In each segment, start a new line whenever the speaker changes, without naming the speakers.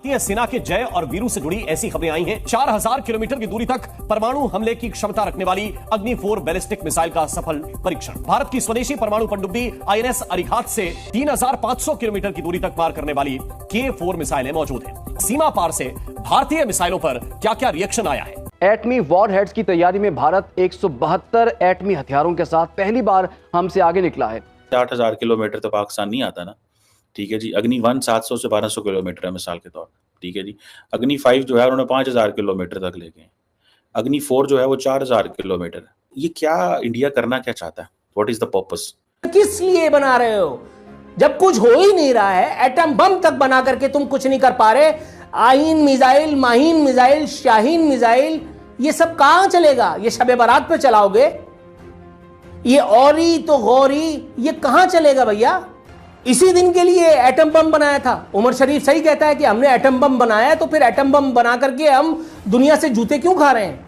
भारतीय सेना के जय और वीरू से जुड़ी ऐसी खबरें आई हैं। 4000 किलोमीटर की दूरी तक परमाणु हमले की क्षमता रखने वाली अग्नि 4 बैलिस्टिक मिसाइल का सफल परीक्षण। भारत की स्वदेशी परमाणु पनडुब्बी INS अरिघात से 3500 किलोमीटर की दूरी तक पार करने वाली K4 मिसाइलें मौजूद हैं। सीमा पार से भारतीय मिसाइलों पर क्या क्या रिएक्शन आया है?
एटमी वॉरहेड्स की तैयारी में भारत 172 एटमी हथियारों के साथ पहली बार हमसे आगे निकला है।
8,000 किलोमीटर तो पाकिस्तान नहीं आता ना, ठीक है जी। अग्नि 1 700 से 1200 किलोमीटर है मिसाल के तौर, ठीक है जी। अग्नि 5 जो है उन्होंने 5000 किलोमीटर तक ले गए। अग्नि 4 जो है वो 4000 किलोमीटर। ये क्या इंडिया करना क्या चाहता है? What is the purpose?
किस लिए बना रहे हो जब कुछ हो ही नहीं रहा है? एटम बम तक बना करके तुम कुछ नहीं कर पा रहे। आहीन मिसाइल, माहीन मिसाइल, शाहीन मिसाइल, ये सब कहां चलेगा? ये शबे बारात पे चलाओगे? ये औरी तो गौरी, ये कहां चलेगा भैया? इसी दिन के लिए एटम बम बनाया था। उमर शरीफ सही कहता है कि हमने एटम बम बनाया है, तो फिर एटम बम बना करके हम दुनिया से जूते क्यों खा रहे हैं?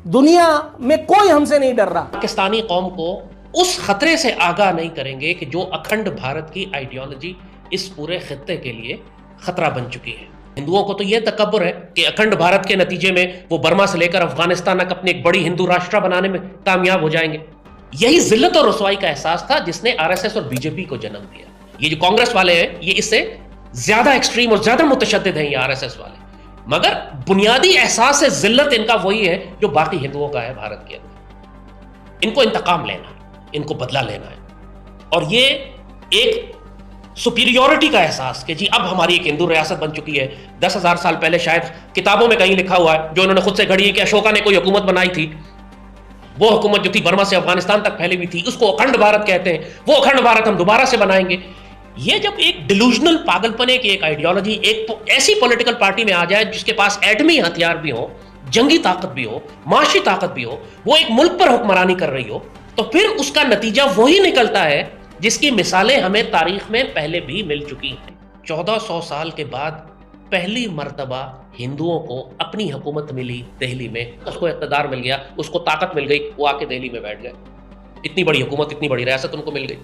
दुनिया में कोई हमसे नहीं डर रहा।
पाकिस्तानी कौम को उस खतरे से आगाह नहीं करेंगे कि जो अखंड भारत की आइडियोलॉजी इस पूरे खित्ते के लिए खतरा बन चुकी है। हिंदुओं को तो यह तकब्बुर है कि अखंड भारत के नतीजे में वो बर्मा से लेकर अफगानिस्तान तक अपनी एक बड़ी हिंदू राष्ट्र बनाने में कामयाब हो जाएंगे। यही जिल्लत और रसवाई का एहसास था जिसने RSS और बीजेपी को जन्म दिया। ये जो कांग्रेस वाले हैं ये इससे ज्यादा एक्सट्रीम और ज्यादा मुतशद्दिद हैं, ये RSS वाले। मगर बुनियादी एहसास से जिल्लत इनका वही है जो बाकी हिंदुओं का है भारत के अंदर। इनको इंतकाम लेना है, इनको बदला लेना है, और ये एक सुपीरियोरिटी का एहसास कि जी अब हमारी एक हिंदू रियासत बन चुकी है। 10,000 साल पहले शायद किताबों में कहीं लिखा हुआ है, जो इन्होंने खुद से घड़ी है, कि अशोका ने कोई हुकूमत बनाई थी। वो हुकूमत जो थी बर्मा से अफगानिस्तान तक फैली हुई थी, उसको अखंड भारत कहते हैं। वो अखंड भारत हम दोबारा से बनाएंगे। ये जब एक डिलूजनल पागलपने की एक आइडियोलॉजी एक ऐसी पॉलिटिकल पार्टी में आ जाए जिसके पास एटमी हथियार भी हो, जंगी ताकत भी हो, माशी ताकत भी हो, वो एक मुल्क पर हुक्मरानी कर रही हो, तो फिर उसका नतीजा वही निकलता है जिसकी मिसालें हमें तारीख में पहले भी मिल चुकी हैं। 1400 साल के बाद पहली मर्तबा हिंदुओं को अपनी हुकूमत मिली दिल्ली में। उसको इक़्तिदार मिल गया, उसको ताकत मिल गई, वो आके दिल्ली में बैठ गए। इतनी बड़ी हुकूमत, इतनी बड़ी रियासत उनको मिल गई।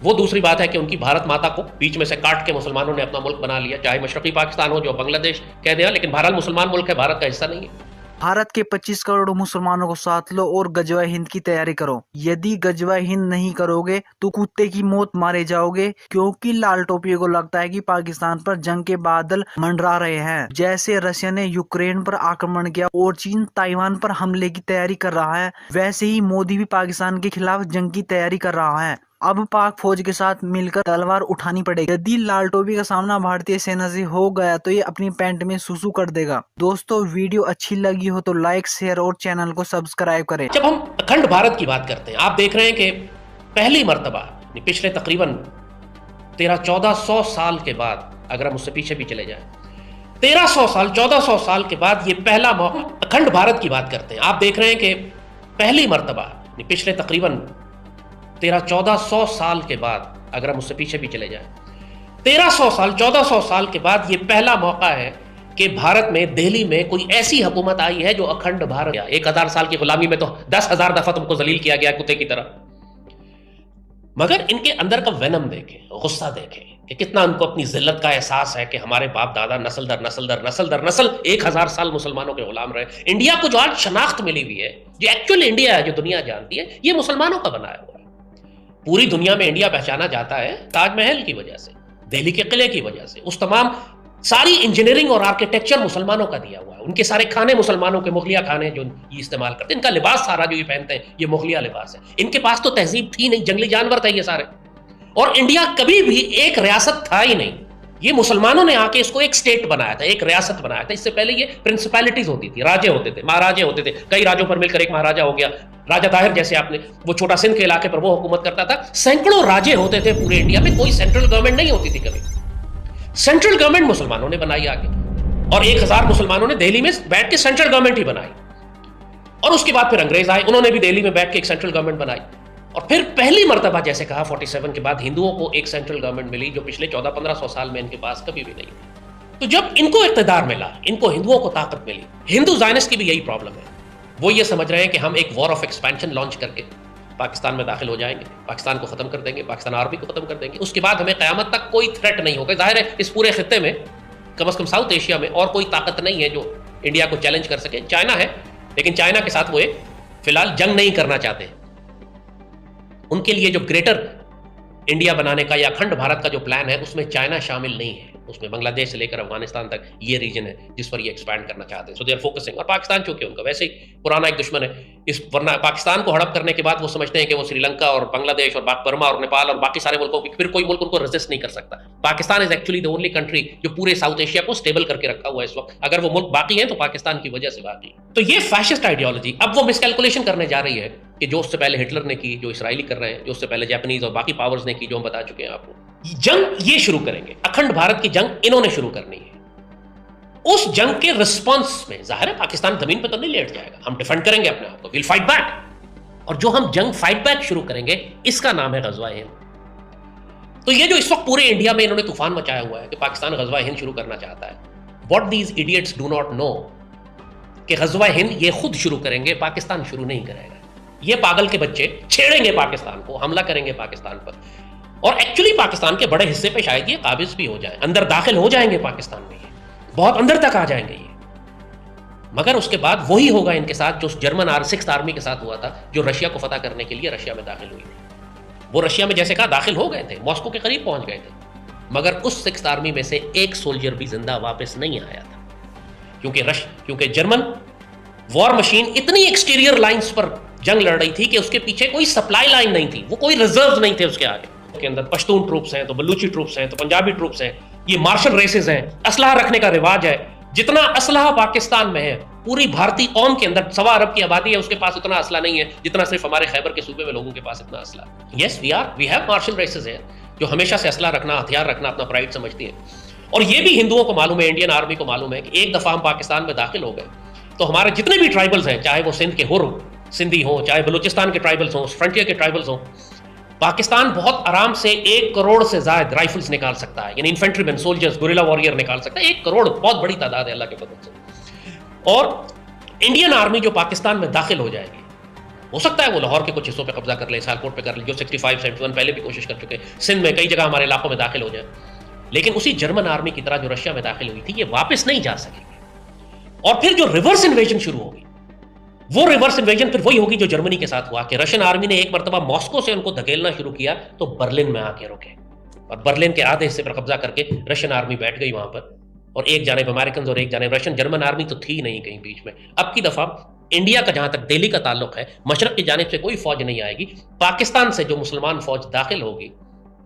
वो दूसरी बात है कि उनकी भारत माता को बीच में से काट के मुसलमानों ने अपना मुल्क बना लिया। चाहे मशरकी पाकिस्तान हो जो बांग्लादेश कह दिया, लेकिन बहरहाल मुसलमान मुल्क है, भारत का हिस्सा नहीं है।
भारत के 25 करोड़ मुसलमानों को साथ लो और गजवा हिंद की तैयारी करो। यदि गजवा हिंद नहीं करोगे तो कुत्ते की मौत मारे जाओगे, क्योंकि लाल टोपियों को लगता है कि पाकिस्तान पर जंग के बादल मंडरा रहे हैं। जैसे रशिया ने यूक्रेन पर आक्रमण किया और चीन ताइवान पर हमले की तैयारी कर रहा है, वैसे ही मोदी भी पाकिस्तान के खिलाफ जंग की तैयारी कर रहा है। अब पाक फौज के साथ मिलकर तलवार उठानी पड़ेगी। यदि लाल टोपी का सामना भारतीय सेना से हो गया तो ये अपनी पैंट में सुसु कर देगा। दोस्तों, वीडियो अच्छी लगी हो तो लाइक, शेयर और चैनल को सब्सक्राइब करें।
जब हम अखंड भारत की बात करते हैं, आप देख रहे हैं कि पहली मर्तबा पिछले तकरीबन 1300-1400 साल के बाद, अगर हम उससे पीछे भी चले जाएं, 1300 साल 1400 साल के बाद ये पहला मौका अखंड भारत की बात करते हैं। आप देख रहे हैं कि पहली मर्तबा पिछले तकरीबन 1300-1400 साल के बाद, अगर हम उससे पीछे भी चले जाएं, 1300 साल 1400 साल के बाद ये पहला मौका है कि भारत में, दिल्ली में कोई ऐसी हुकूमत आई है जो अखंड भारत। 1000 साल की गुलामी में तो 10,000 दफा तुमको जलील किया गया कुत्ते की तरह। मगर इनके अंदर का वेनम देखें, गुस्सा देखें कि कितना उनको अपनी जिल्लत का एहसास है कि हमारे बाप दादा नस्ल दर नस्ल दर नस्ल दर नस्ल 1000 साल मुसलमानों के गुलाम रहे। इंडिया को जो आज शनाख्त मिली हुई है, जो एक्चुअल इंडिया है, जो दुनिया जानती है, ये मुसलमानों का बनाया हुआ है। पूरी दुनिया में इंडिया पहचाना जाता है ताजमहल की वजह से, दिल्ली के किले की वजह से। उस तमाम सारी इंजीनियरिंग और आर्किटेक्चर मुसलमानों का दिया हुआ है। उनके सारे खाने मुसलमानों के, मुगलिया खाने जो ये इस्तेमाल करते हैं। इनका लिबास सारा जो ये पहनते हैं, ये मुगलिया लिबास है। इनके पास तो तहजीब थी नहीं, जंगली जानवर थे ये सारे। और इंडिया कभी भी एक रियासत था ही नहीं। ये मुसलमानों ने आके इसको एक स्टेट बनाया था, एक रियासत बनाया था। इससे पहले ये प्रिंसिपैलिटीज होती थी, राजे होते थे, महाराजे होते थे। कई राजों पर मिलकर एक महाराजा हो गया। राजा ताहिर जैसे, आपने वो छोटा सिंध के इलाके पर वो हुकूमत करता था। सैकड़ों राजे होते थे पूरे इंडिया में, कोई सेंट्रल गवर्नमेंट नहीं होती थी कभी। सेंट्रल गवर्नमेंट मुसलमानों ने बनाई आगे, और 1000 मुसलमानों ने दिल्ली में बैठ के सेंट्रल गवर्नमेंट ही बनाई। और उसके बाद फिर अंग्रेज आए, उन्होंने भी दिल्ली में बैठ के एक सेंट्रल गवर्नमेंट बनाई। और फिर पहली मर्तबा, जैसे कहा, 47 के बाद हिंदुओं को एक सेंट्रल गवर्नमेंट मिली, जो पिछले 1400-1500 साल में इनके पास कभी भी नहीं थी। तो जब इनको इक़्तिदार मिला, इनको हिंदुओं को ताकत मिली। हिंदू ज़ायनिस्ट की भी यही प्रॉब्लम है। वो ये समझ रहे हैं कि हम एक वॉर ऑफ एक्सपेंशन लॉन्च करके पाकिस्तान में दाखिल हो जाएंगे, पाकिस्तान को खत्म कर देंगे, पाकिस्तान आर्मी को खत्म कर देंगे, उसके बाद हमें क़यामत तक कोई थ्रेट नहीं होगा। जाहिर है इस पूरे खित्ते में कम से कम साउथ एशिया में और कोई ताकत नहीं है जो इंडिया को चैलेंज कर सके। चाइना है, लेकिन चाइना के साथ वो एक फिलहाल जंग नहीं करना चाहते। उनके लिए जो ग्रेटर इंडिया बनाने का या अखंड भारत का जो प्लान है उसमें चाइना शामिल नहीं है। उसमें बांग्लादेश से लेकर अफगानिस्तान तक ये रीजन है जिस पर ये एक्सपैंड करना चाहते हैं। सो दे आर फोकसिंग। और पाकिस्तान चूंकि उनका वैसे ही पुराना एक दुश्मन है, इस वरना पाकिस्तान को हड़प करने के बाद वो समझते हैं कि वो श्रीलंका और बांग्लादेश और बर्मा और नेपाल और बाकी सारे मुल्कों फिर कोई मुल्क उनको रेजिस्ट नहीं कर सकता। Pakistan is actually the only country जो पूरे साउथ एशिया को स्टेबल करके रखा हुआ है इस वक्त। अगर वो मुल्क बाकी हैं तो पाकिस्तान की वजह से बाकी। तो ये फैशिस्ट आइडियोलॉजी अब वो मिसकैलकुलेशन करने जा रही है कि जो उससे पहले हिटलर ने की, जो इसराइली कर रहे हैं, जो उससे पहले जापानीज और बाकी पावर्स ने की, जो हम बता चुके हैं आपको। जंग ये शुरू करेंगे, अखंड भारत की जंग इन्होंने शुरू करनी है। उस जंग के रिस्पांस में जाहिर है पाकिस्तान जमीन पे तो नहीं लेट जाएगा, हम डिफेंड करेंगे अपने आप को, विल फाइट बैक। और जो हम जंग फाइट बैक शुरू करेंगे इसका नाम है गज़वा हिंद। तो ये जो इस वक्त पूरे इंडिया में इन्होंने तूफान मचाया हुआ है कि पाकिस्तान गज़वा हिंद शुरू करना चाहता है, what these idiots do not know कि गज़वा हिंद ये खुद शुरू करेंगे, पाकिस्तान शुरू नहीं करेगा। ये पागल के बच्चे छेड़ेंगे पाकिस्तान को, हमला करेंगे पाकिस्तान पर, और एक्चुअली पाकिस्तान के बड़े हिस्से पे शायद ये काबिज भी हो जाए, अंदर दाखिल हो जाएंगे पाकिस्तान में, ये बहुत अंदर तक आ जाएंगे ये। मगर उसके बाद वही होगा इनके साथ जो जर्मन 6th आर्मी के साथ हुआ था, जो रशिया को फतह करने के लिए रशिया में दाखिल हुई थी। वो रशिया में जैसे कहा दाखिल हो गए थे, मॉस्को के करीब पहुंच गए थे, मगर उस 6th आर्मी में से एक सोल्जर भी जिंदा वापस नहीं आया था, क्योंकि जर्मन वॉर मशीन इतनी एक्सटीरियर लाइंस पर जंग लड़ रही थी कि उसके पीछे कोई सप्लाई लाइन नहीं थी, वो कोई रिजर्व नहीं थे उसके आगे। के अंदर पश्तून ट्रूप्स हैं, तो बलूची ट्रूप्स हैं, तो पंजाबी ट्रूप्स हैं, ये मार्शल रेसेस हैं, असलहा रखने का रिवाज है। जितना असलहा पाकिस्तान में है, पूरी भारतीय कौम के अंदर 1.25 अरब की आबादी है, उसके पास उतना असला नहीं है जितना सिर्फ हमारे खैबर के सूबे में लोगों के पास इतना असला। Yes, we have martial races हैं जो हमेशा से असला रखना, हथियार रखना अपना प्राइड समझती हैं। और ये भी हिंदुओं को मालूम है, इंडियन आर्मी को मालूम है कि एक दफा हम पाकिस्तान में दाखिल हो गए तो हमारे जितने भी ट्राइबल्स हैं, चाहे वो सिंध के सिंधी हो, चाहे बलूचिस्तान के ट्राइबल्स हों, फ्रंटियर के ट्राइबल्स हों, पाकिस्तान बहुत आराम से 1 करोड़ से ज्यादा राइफल्स निकाल सकता है, यानी इन्फेंट्रीमैन, सोल्जर्स, गुरिल्ला वॉरियर निकाल सकता है। 1 करोड़ बहुत बड़ी तादाद है अल्लाह के फजल से। और इंडियन आर्मी जो पाकिस्तान में दाखिल हो जाएगी, हो सकता है वो लाहौर के कुछ हिस्सों पे कब्जा कर ले, सियालकोट पे कर ले, जो 65-71 पहले भी कोशिश कर चुके हैं, सिंध में कई जगह हमारे इलाकों में दाखिल हो जाए, लेकिन उसी जर्मन आर्मी की तरह जो रशिया में दाखिल हुई थी, ये वापस नहीं जा सकेगी। और फिर जो रिवर्स इन्वेजन शुरू होगी, वो रिवर्स इन्वेजन फिर वही होगी जो जर्मनी के साथ हुआ कि रशियन आर्मी ने एक मरतबा मॉस्को से उनको धकेलना शुरू किया तो बर्लिन में आके रुके, और बर्लिन के आधे हिस्से पर कब्जा करके रशियन आर्मी बैठ गई वहां पर, और एक जानिब अमेरिकन और एक जानिब रशियन। जर्मन आर्मी तो थी नहीं कहीं बीच में। अब की दफा इंडिया का जहां तक दिल्ली का ताल्लुक है, मशरक की जानिब से कोई फौज नहीं आएगी, पाकिस्तान से जो मुसलमान फौज दाखिल होगी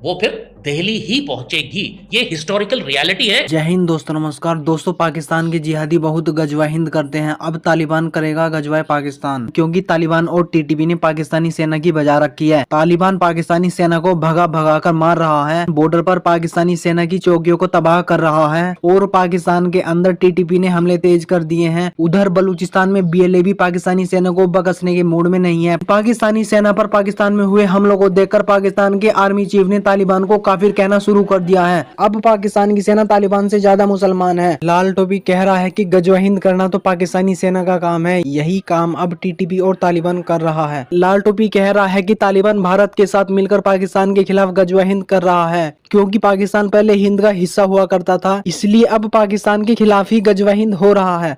वो फिर दिल्ली ही पहुंचेगी। ये हिस्टोरिकल रियलिटी है।
जय हिंद दोस्तों, नमस्कार दोस्तों। पाकिस्तान के जिहादी बहुत गजवा हिंद करते हैं, अब तालिबान करेगा गजवा पाकिस्तान, क्योंकि तालिबान और टीटीपी ने पाकिस्तानी सेना की बजा रखी है। तालिबान पाकिस्तानी सेना को भगा कर मार रहा है, बॉर्डर पर पाकिस्तानी सेना की चौकियों को तबाह कर रहा है, और पाकिस्तान के अंदर टीटीपी ने हमले तेज कर दिए हैं। उधर बलूचिस्तान में BLA भी पाकिस्तानी सेना को बकसने के मूड में नहीं है। पाकिस्तानी सेना पर पाकिस्तान में हुए हमलों को देखकर पाकिस्तान के आर्मी चीफ ने तालिबान को काफिर कहना शुरू कर दिया है। अब पाकिस्तान की सेना तालिबान से ज्यादा मुसलमान है। लाल टोपी कह रहा है कि गजवा हिंद करना तो पाकिस्तानी सेना का काम है, यही काम अब टीटीपी और तालिबान कर रहा है। लाल टोपी कह रहा है कि तालिबान भारत के साथ मिलकर पाकिस्तान के खिलाफ गजवा हिंद कर रहा है, क्योंकि पाकिस्तान पहले हिंद का हिस्सा हुआ करता था, इसलिए अब पाकिस्तान के खिलाफ ही गजवा हिंद हो रहा है।